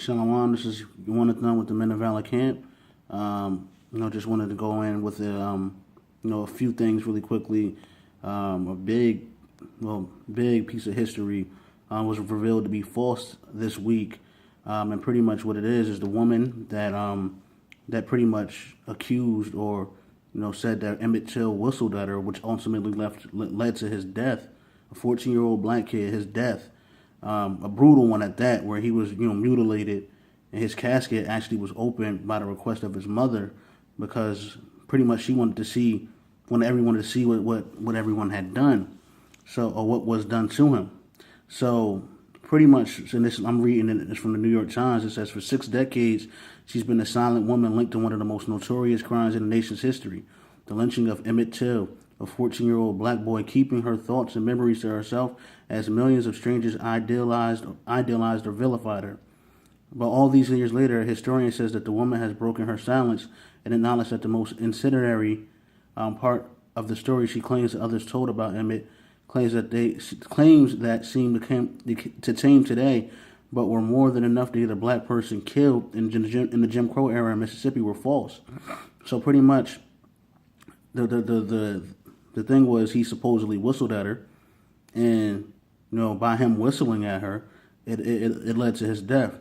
Shalom, this is Jonathan with the Men of Valor Camp. Just wanted to go in with a few things really quickly. A big piece of history was revealed to be false this week, and pretty much what it is the woman that pretty much accused or said that Emitt Till whistled at her, which ultimately led to his death. A 14-year-old black kid, his death. A brutal one at that, where he was, mutilated, and his casket actually was opened by the request of his mother, because pretty much she wanted everyone to see what everyone had done, or what was done to him. So pretty much, and this I'm reading it's from the New York Times. It says for 6 decades she's been a silent woman linked to one of the most notorious crimes in the nation's history, the lynching of Emitt Till, a 14-year-old black boy, keeping her thoughts and memories to herself as millions of strangers idealized or vilified her. But all these years later, a historian says that the woman has broken her silence and acknowledged that the most incendiary part of the story she claims that others told about Emitt, claims that seem to tame today, but were more than enough to get a black person killed in the Jim Crow era in Mississippi, were false. So pretty much, the thing was, he supposedly whistled at her, and by him whistling at her, it led to his death.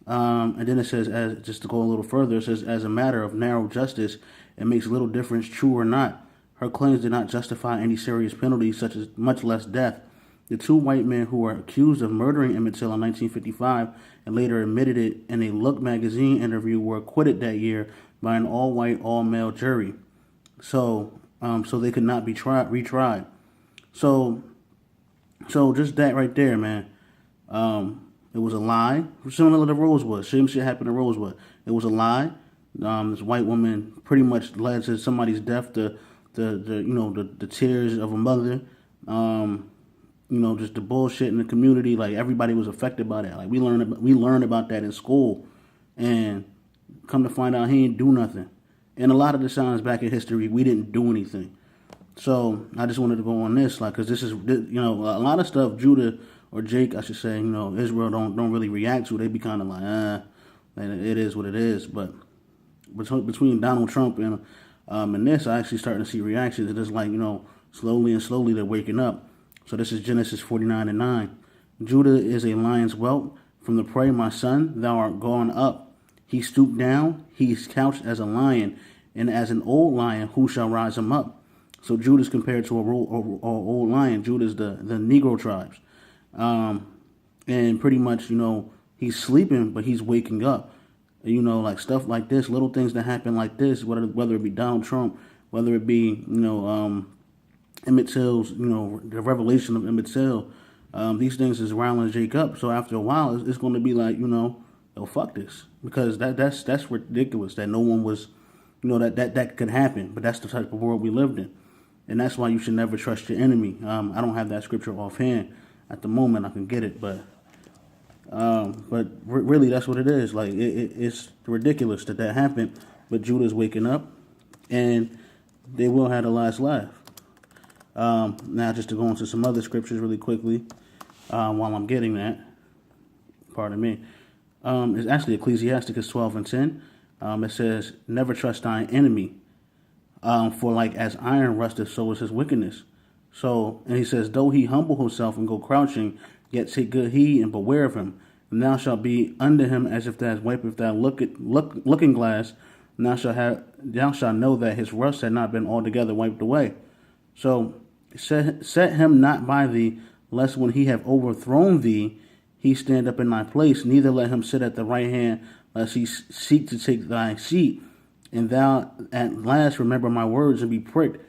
And then it says, just to go a little further, it says, as a matter of narrow justice, it makes little difference, true or not. Her claims did not justify any serious penalties, such as much less death. The 2 white men who were accused of murdering Emitt Till in 1955 and later admitted it in a Look magazine interview were acquitted that year by an all-white, all-male jury. So they could not be retried. So just that right there, man. It was a lie, similar to Rosewood. Same shit happened to Rosewood. It was a lie. This white woman pretty much led to somebody's death. The tears of a mother. Just the bullshit in the community. Like, everybody was affected by that. Like, we learned about that in school, and come to find out, he didn't do nothing. And a lot of the times back in history, we didn't do anything. So I just wanted to go on this, because this is, a lot of stuff Judah, or Jake, I should say, Israel don't really react to. They be kind of like, it is what it is. But between Donald Trump and this, I actually starting to see reactions. It's just like, slowly they're waking up. So this is Genesis 49:9. Judah is a lion's whelp. From the prey, my son, thou art gone up. He stooped down. He is couched as a lion, and as an old lion, who shall rise him up? So Judah is compared to a old lion. Judah is the Negro tribes. And pretty much, he's sleeping, but he's waking up. Like stuff like this, little things that happen like this, whether it be Donald Trump, whether it be, Emitt Till's, the revelation of Emitt Till, these things is riling Jake up. So after a while, it's going to be like, fuck this, because that's ridiculous that no one was, that could happen. But that's the type of world we lived in, and that's why you should never trust your enemy. I don't have that scripture offhand at the moment. I can get it, but really, that's what it is. Like, it's ridiculous that happened. But Judah's waking up, and they will have the last laugh. Now, just to go into some other scriptures really quickly, while I'm getting that, pardon me, it's actually Ecclesiasticus 12:10. It says, never trust thine enemy, for like as iron rusteth, so is his wickedness. So, and he says, though he humble himself and go crouching, yet take good heed and beware of him. And thou shalt be under him as if thou wipeth thy looking glass. And thou shalt know that his rust had not been altogether wiped away. So, set him not by thee, lest when he have overthrown thee, he stand up in thy place. Neither let him sit at the right hand, lest he seek to take thy seat. And thou at last remember my words and be pricked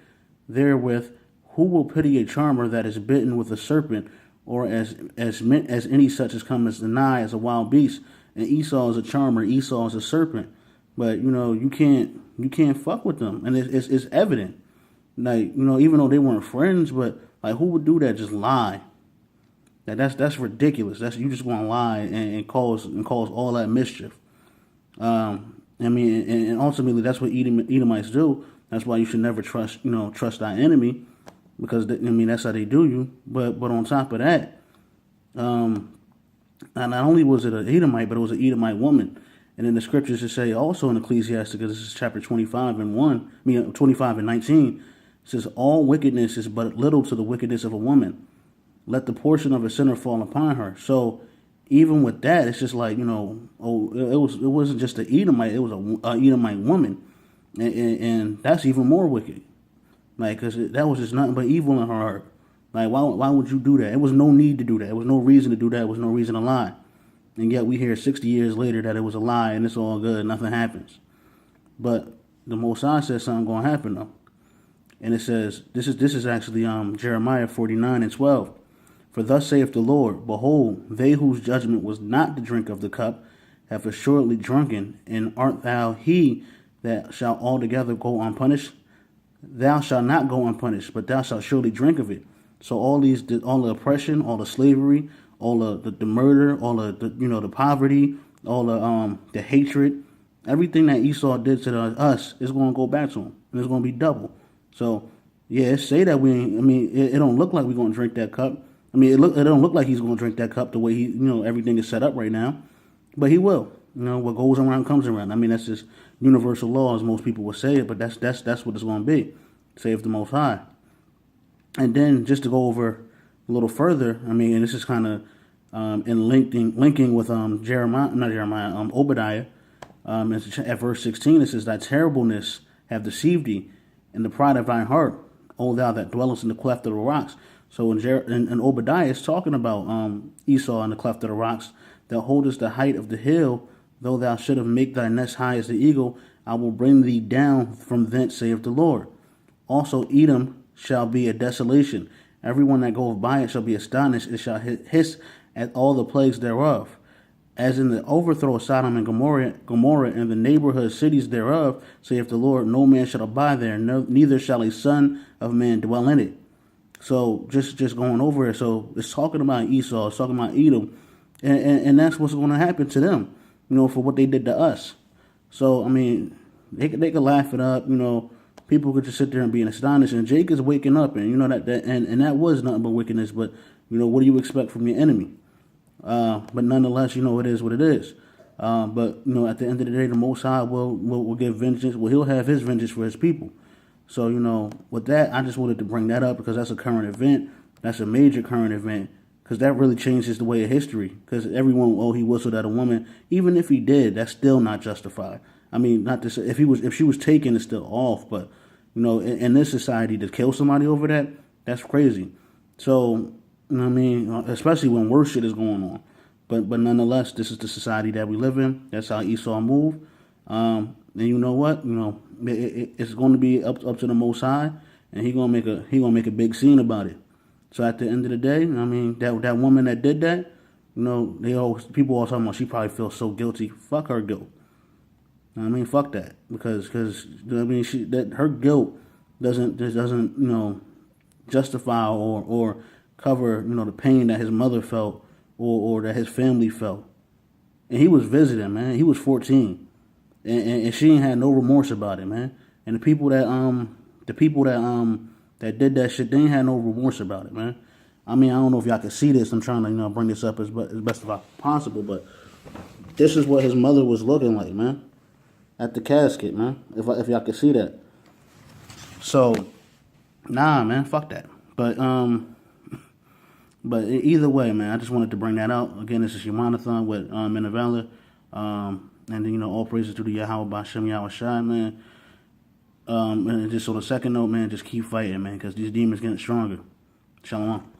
therewith. Who will pity a charmer that is bitten with a serpent, or as any such as come as nigh as a wild beast? And Esau is a charmer, Esau is a serpent. But you can't fuck with them, and it's evident. Like, even though they weren't friends, but like, who would do that? Just lie. That's ridiculous. You just want to lie and cause all that mischief. And ultimately that's what Edomites do. That's why you should never trust thy enemy. Because that's how they do you. But on top of that, not only was it an Edomite, but it was an Edomite woman. And in the scriptures it say also in Ecclesiastes, this is chapter 25 and 1, 25 and 19, it says, all wickedness is but little to the wickedness of a woman. Let the portion of a sinner fall upon her. So even with that, it's just like, it wasn't just an Edomite, it was a Edomite woman. And that's even more wicked. Like, because that was just nothing but evil in her heart. Like, why would you do that? There was no need to do that. There was no reason to do that. There was no reason to lie. And yet we hear 60 years later that it was a lie and it's all good. Nothing happens. But the Most High says something going to happen, though. And it says, this is actually Jeremiah 49 and 12. For thus saith the Lord, behold, they whose judgment was not to drink of the cup have assuredly drunken, and art thou he that shall altogether go unpunished? Thou shalt not go unpunished, but thou shalt surely drink of it. So all the oppression, all the slavery, all the murder, all the poverty, all the hatred, everything that Esau did to us is going to go back to him, and it's going to be double. So yeah, say that it don't look like we're going to drink that cup. It don't look like he's going to drink that cup the way everything is set up right now, but he will. What goes around comes around. That's just universal law, as most people would say it, but that's what it's going to be. Save the Most High. And then just to go over a little further, and this is kind of in linking with Obadiah. At verse 16, it says, thy terribleness have deceived thee, and the pride of thine heart, O thou that dwellest in the cleft of the rocks. So in Obadiah, it's talking about Esau in the cleft of the rocks, that holdest the height of the hill, though thou should have made thy nest high as the eagle, I will bring thee down from thence, saith the Lord. Also Edom shall be a desolation. Everyone that goeth by it shall be astonished, it shall hiss at all the plagues thereof. As in the overthrow of Sodom and Gomorrah and the neighborhood cities thereof, saith the Lord, no man shall abide there, neither shall a son of man dwell in it. So just going over it, so it's talking about Esau, it's talking about Edom, and that's what's going to happen to them, for what they did to us. So they could laugh it up, people could just sit there and be astonished, and Jake is waking up, and that was nothing but wickedness. But what do you expect from your enemy? But nonetheless, it is what it is. But at the end of the day, the Most High will give vengeance. Well, he'll have his vengeance for his people. So with that, I just wanted to bring that up because that's a current event. That's a major current event because that really changes the way of history. Because everyone, he whistled at a woman. Even if he did, that's still not justified. Not to say if she was taken, it's still off. But in this society, to kill somebody over that, that's crazy. So especially when worse shit is going on. But nonetheless, this is the society that we live in. That's how Esau moved. And you know what? It's going to be up to the Most High, and he gonna make a big scene about it. So at the end of the day, that woman that did that, people always talking about she probably feels so guilty. Fuck her guilt. Fuck that, because her guilt doesn't justify or cover the pain that his mother felt or that his family felt. And he was visiting, man. He was 14, and she ain't had no remorse about it, man. And the people that did that shit, they ain't had no remorse about it, man. I don't know if y'all can see this. I'm trying to bring this up as best as possible, but this is what his mother was looking like, man, at the casket, man. If y'all can see that. So, nah, man, fuck that. But either way, man, I just wanted to bring that out. Again, this is Yamanathon with Men of Valor. And then, all praises to the Yahweh Bashem Yahweh Shai, man. And just on a second note, man, just keep fighting, man, because these demons getting stronger. Shalom.